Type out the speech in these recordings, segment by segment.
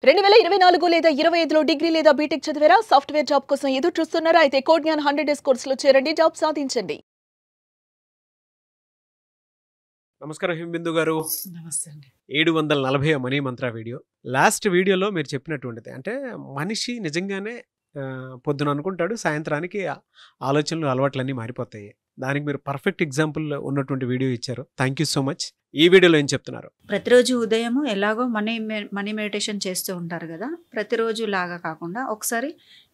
2024 లేదా 25లో డిగ్రీ లేదా బీటెక్ చదివారా? సాఫ్ట్‌వేర్ జాబ్ కోసం ఎదురు చూస్తున్నారా? అయితే కోడ్ జ్ఞాన్ 100 డేస్ కోర్సులో చేరండి, జాబ్ సాధించండి. నమస్కారం హింబిందు గారు. నమస్తే అండి. 740 మనీ మంత్ర వీడియో. లాస్ట్ వీడియోలో మీరు చెప్పినటువంటిది అంటే మనిషి నిజంగానే పొద్దున అనుకుంటాడు, సాయంత్రానికి ఆలోచనలు అలవాట్లన్నీ మారిపోతాయి. దానికి మీరు పర్ఫెక్ట్ ఎగ్జాంపుల్ ఉన్నటువంటి వీడియో ఇచ్చారు. Thank you so much. ఈ వీడియోలో ఏం చెప్తున్నారు? ప్రతిరోజు ఉదయము ఎలాగో మనీ మెడిటేషన్ చేస్తూ ఉంటారు కదా, ప్రతిరోజు లాగా కాకుండా ఒకసారి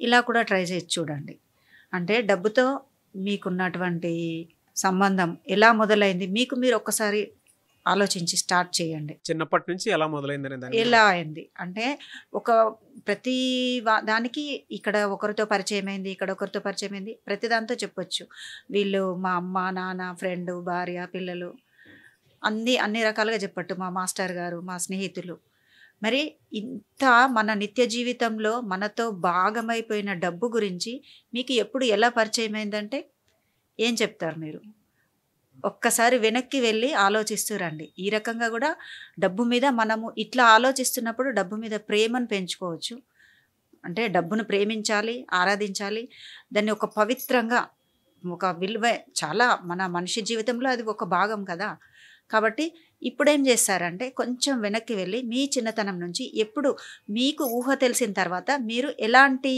ఇలా కూడా ట్రై చేసి చూడండి. అంటే డబ్బుతో మీకున్నటువంటి సంబంధం ఎలా మొదలైంది మీకు మీరు ఒక్కసారి ఆలోచించి స్టార్ట్ చేయండి. చిన్నప్పటి నుంచి ఎలా మొదలైందనే దాని ఎలా అయింది అంటే ఒక ప్రతి దానికి ఇక్కడ ఒకరితో పరిచయం అయింది, ఇక్కడ ఒకరితో పరిచయం అయింది, ప్రతి దాంతో చెప్పొచ్చు. వీళ్ళు మా అమ్మ నాన్న ఫ్రెండ్ భార్య పిల్లలు అన్ని రకాలుగా చెప్పట్టు, మా మాస్టర్ గారు మా స్నేహితులు. మరి ఇంత మన నిత్య జీవితంలో మనతో భాగమైపోయిన డబ్బు గురించి మీకు ఎప్పుడు ఎలా పరిచయం అయిందంటే ఏం చెప్తారు మీరు? ఒక్కసారి వెనక్కి వెళ్ళి ఆలోచిస్తూ రండి. ఈ రకంగా కూడా డబ్బు మీద మనము ఇట్లా ఆలోచిస్తున్నప్పుడు డబ్బు మీద ప్రేమను పెంచుకోవచ్చు. అంటే డబ్బును ప్రేమించాలి, ఆరాధించాలి, దాన్ని ఒక పవిత్రంగా ఒక విలువ చాలా మన మనిషి జీవితంలో అది ఒక భాగం కదా. కాబట్టి ఇప్పుడేం చేస్తారంటే కొంచెం వెనక్కి వెళ్ళి మీ చిన్నతనం నుంచి ఎప్పుడు మీకు ఊహ తెలిసిన తర్వాత మీరు ఎలాంటి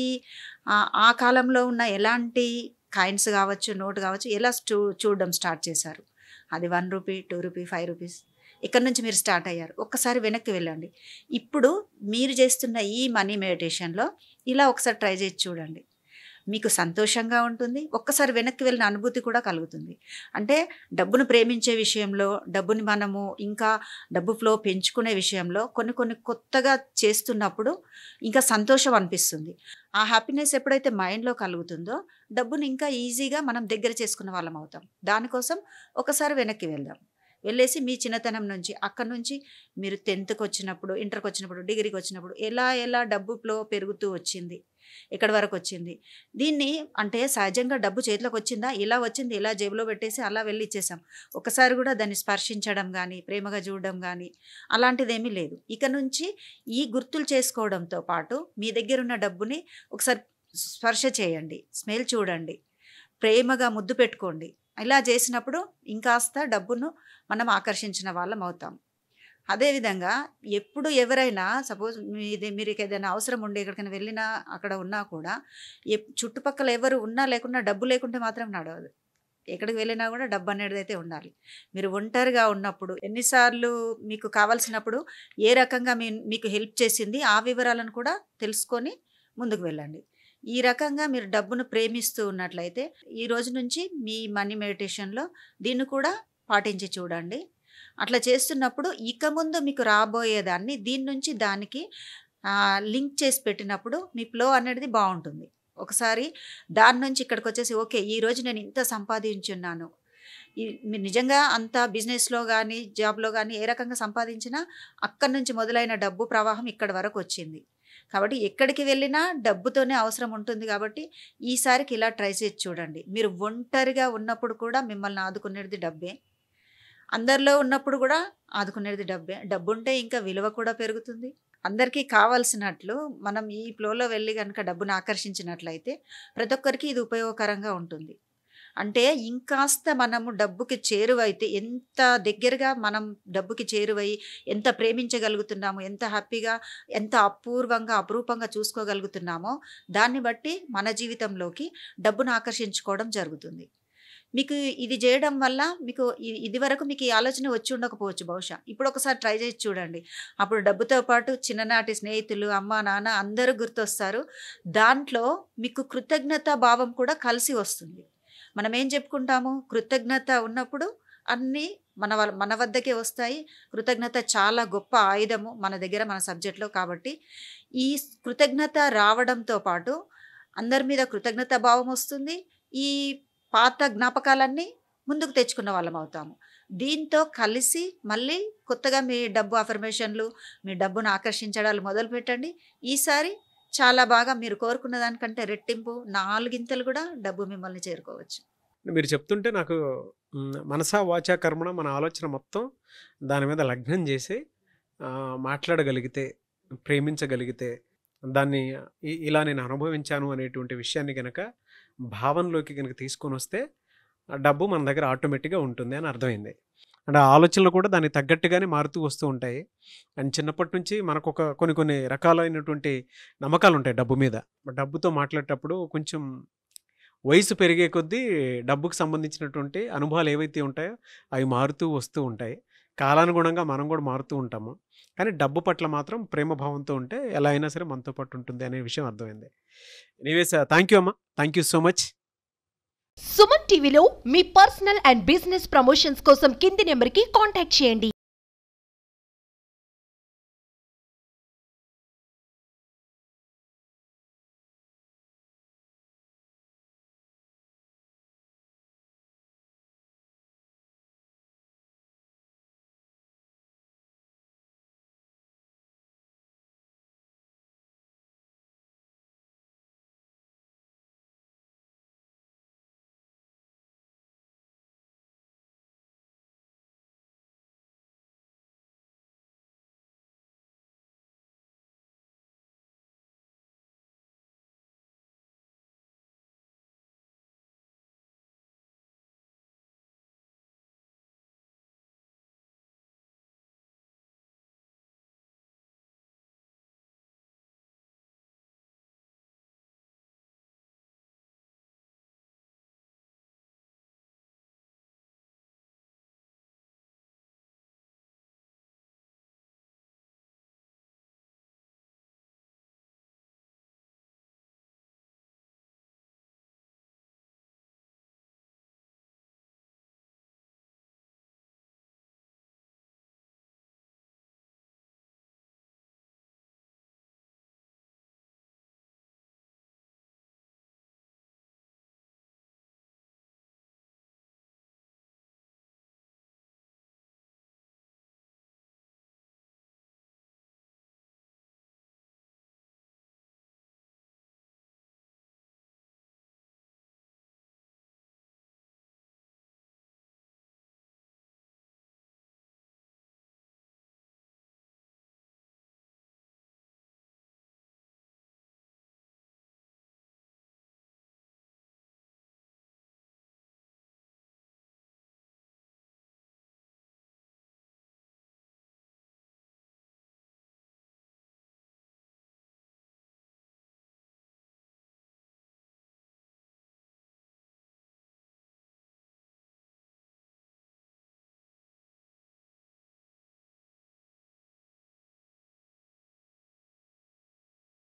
ఆ కాలంలో ఉన్న ఎలాంటి కాయిన్స్ కావచ్చు, నోట్ కావచ్చు, ఎలా చూడడం స్టార్ట్ చేశారు. అది 1 రూపీ, 2 రూపీ, 5 రూపీస్ ఇక్కడ నుంచి మీరు స్టార్ట్ అయ్యారు. ఒక్కసారి వెనక్కి వెళ్ళండి. ఇప్పుడు మీరు చేస్తున్న ఈ మనీ మెడిటేషన్లో ఇలా ఒకసారి ట్రై చేసి చూడండి. మీకు సంతోషంగా ఉంటుంది, ఒక్కసారి వెనక్కి వెళ్ళిన అనుభూతి కూడా కలుగుతుంది. అంటే డబ్బును ప్రేమించే విషయంలో, డబ్బుని మనము ఇంకా డబ్బు ఫ్లో పెంచుకునే విషయంలో కొన్ని కొత్తగా చేస్తున్నప్పుడు ఇంకా సంతోషం అనిపిస్తుంది. ఆ హ్యాపీనెస్ ఎప్పుడైతే మైండ్లో కలుగుతుందో డబ్బుని ఇంకా ఈజీగా మనం దగ్గర చేసుకున్న వాళ్ళం అవుతాం. దానికోసం ఒకసారి వెనక్కి వెళ్దాం. వెళ్ళేసి మీ చిన్నతనం నుంచి అక్కడి నుంచి మీరు 10th వచ్చినప్పుడు, ఇంటర్కి వచ్చినప్పుడు, డిగ్రీకి వచ్చినప్పుడు ఎలా డబ్బు ఫ్లో పెరుగుతూ వచ్చింది, ఎక్కడి వరకు వచ్చింది. దీన్ని అంటే సహజంగా డబ్బు చేతిలోకి వచ్చిందా, ఇలా వచ్చింది, ఇలా జేబులో పెట్టేసి అలా వెళ్ళి ఇచ్చేసాం. ఒకసారి కూడా దాన్ని స్పర్శించడం కానీ, ప్రేమగా చూడడం కానీ అలాంటిదేమీ లేదు. ఇక నుంచి ఈ గుర్తులు చేసుకోవడంతో పాటు మీ దగ్గర ఉన్న డబ్బుని ఒకసారి స్పర్శ చేయండి, స్మెల్ చూడండి, ప్రేమగా ముద్దు పెట్టుకోండి. ఇలా చేసినప్పుడు ఇంకాస్త డబ్బును మనం ఆకర్షించిన వాళ్ళం అవుతాం. అదేవిధంగా ఎప్పుడు ఎవరైనా సపోజ్ మీరు ఏదైనా అవసరం ఉండి ఎక్కడికైనా వెళ్ళినా అక్కడ ఉన్నా కూడా చుట్టుపక్కల ఎవరు ఉన్నా లేకున్నా డబ్బు లేకుంటే మాత్రం నడవదు. ఎక్కడికి వెళ్ళినా కూడా డబ్బు అనేది అయితే ఉండాలి. మీరు ఒంటరిగా ఉన్నప్పుడు ఎన్నిసార్లు మీకు కావాల్సినప్పుడు ఏ రకంగా మీకు హెల్ప్ చేసింది ఆ వివరాలను కూడా తెలుసుకొని ముందుకు వెళ్ళండి. ఈ రకంగా మీరు డబ్బును ప్రేమిస్తూ ఉన్నట్లయితే ఈ రోజు నుంచి మీ మనీ మెడిటేషన్లో దీన్ని కూడా పాటించి చూడండి. అట్లా చేస్తున్నప్పుడు ఇక ముందు మీకు రాబోయేదాన్ని దీని నుంచి దానికి లింక్ చేసి పెట్టినప్పుడు మీ ఫ్లో అనేది బాగుంటుంది. ఒకసారి దాని నుంచి ఇక్కడికి వచ్చేసి ఓకే ఈరోజు నేను ఇంత సంపాదించున్నాను, మీరు నిజంగా అంత బిజినెస్లో కానీ జాబ్లో కానీ ఏ రకంగా సంపాదించినా అక్కడి నుంచి మొదలైన డబ్బు ప్రవాహం ఇక్కడి వరకు వచ్చింది. కాబట్టి ఎక్కడికి వెళ్ళినా డబ్బుతోనే అవసరం ఉంటుంది. కాబట్టి ఈసారికి ఇలా ట్రై చేసి చూడండి. మీరు ఒంటరిగా ఉన్నప్పుడు కూడా మిమ్మల్ని ఆదుకునేది డబ్బే, అందరిలో ఉన్నప్పుడు కూడా ఆదుకునేది డబ్బే. డబ్బు ఉంటే ఇంకా విలువ కూడా పెరుగుతుంది. అందరికీ కావాల్సినట్లు మనం ఈ ఫ్లోలో వెళ్ళి కనుక డబ్బును ఆకర్షించినట్లయితే ప్రతి ఒక్కరికి ఇది ఉపయోగకరంగా ఉంటుంది. అంటే ఇంకాస్త మనము డబ్బుకి చేరువైతే ఎంత దగ్గరగా మనం డబ్బుకి చేరువై ఎంత ప్రేమించగలుగుతున్నామో, ఎంత హ్యాపీగా, ఎంత అపూర్వంగా అపురూపంగా చూసుకోగలుగుతున్నామో దాన్ని బట్టి మన జీవితంలోకి డబ్బును ఆకర్షించుకోవడం జరుగుతుంది. మీకు ఇది చేయడం వల్ల మీకు ఇది వరకు మీకు ఈ ఆలోచన వచ్చి ఉండకపోవచ్చు బహుశా. ఇప్పుడు ఒకసారి ట్రై చేసి చూడండి. అప్పుడు డబ్బుతో పాటు చిన్ననాటి స్నేహితులు, అమ్మ నాన్న అందరూ గుర్తొస్తారు. దాంట్లో మీకు కృతజ్ఞతా భావం కూడా కలిసి వస్తుంది. మనం ఏం చెప్పుకుంటాము, కృతజ్ఞత ఉన్నప్పుడు అన్నీ మన వద్దకే వస్తాయి. కృతజ్ఞత చాలా గొప్ప ఆయుధము మన దగ్గర, మన సబ్జెక్ట్లో. కాబట్టి ఈ కృతజ్ఞత రావడంతో పాటు అందరి మీద కృతజ్ఞత భావం వస్తుంది. ఈ పాత జ్ఞాపకాలన్నీ ముందుకు తెచ్చుకున్న వాళ్ళం అవుతాము. దీంతో కలిసి మళ్ళీ కొత్తగా మీ డబ్బు అఫర్మేషన్లు, మీ డబ్బును ఆకర్షించడాలు మొదలు పెట్టండి. ఈసారి చాలా బాగా మీరు కోరుకున్న దానికంటే రెట్టింపు 4 కూడా డబ్బు మిమ్మల్ని చేరుకోవచ్చు. మీరు చెప్తుంటే నాకు మనసా వాచా కర్మణ మన ఆలోచన మొత్తం దాని మీద లగ్నం చేసి మాట్లాడగలిగితే ప్రేమించగలిగితే, దాన్ని ఇలా నేను అనుభవించాను అనేటువంటి విషయాన్ని గనక భావనలోకి గనక తీసుకొనొస్తే, ఆ డబ్బు మన దగ్గర ఆటోమేటిక్‌గా ఉంటుంది అని అర్థమైంది. అండ్ ఆ ఆలోచనలు కూడా దానికి తగ్గట్టుగానే మారుతూ వస్తూ ఉంటాయి. అండ్ చిన్నప్పటి నుంచి మనకొక కొన్ని రకాలైనటువంటి నమ్మకాలుంటాయి డబ్బు మీద. డబ్బుతో మాట్లాడేటప్పుడు కొంచెం వయసు పెరిగే కొద్దీ డబ్బుకు సంబంధించినటువంటి అనుభవాలు ఏవైతే ఉంటాయో అవి మారుతూ వస్తూ ఉంటాయి. కాలానుగుణంగా మనం కూడా మారుతూ ఉంటాము. కానీ డబ్బు పట్ల మాత్రం ప్రేమ భావంతో ఉంటే ఎలా అయినా సరే మనతో పాటు ఉంటుంది అనే విషయం అర్థమైంది. ఎనీవేస్ థ్యాంక్ యూ అమ్మ. Thank you so much. Suman టీవీలో మీ పర్సనల్ అండ్ బిజినెస్ ప్రమోషన్స్ కోసం కింది నెంబర్కి కాంటాక్ట్ చేయండి.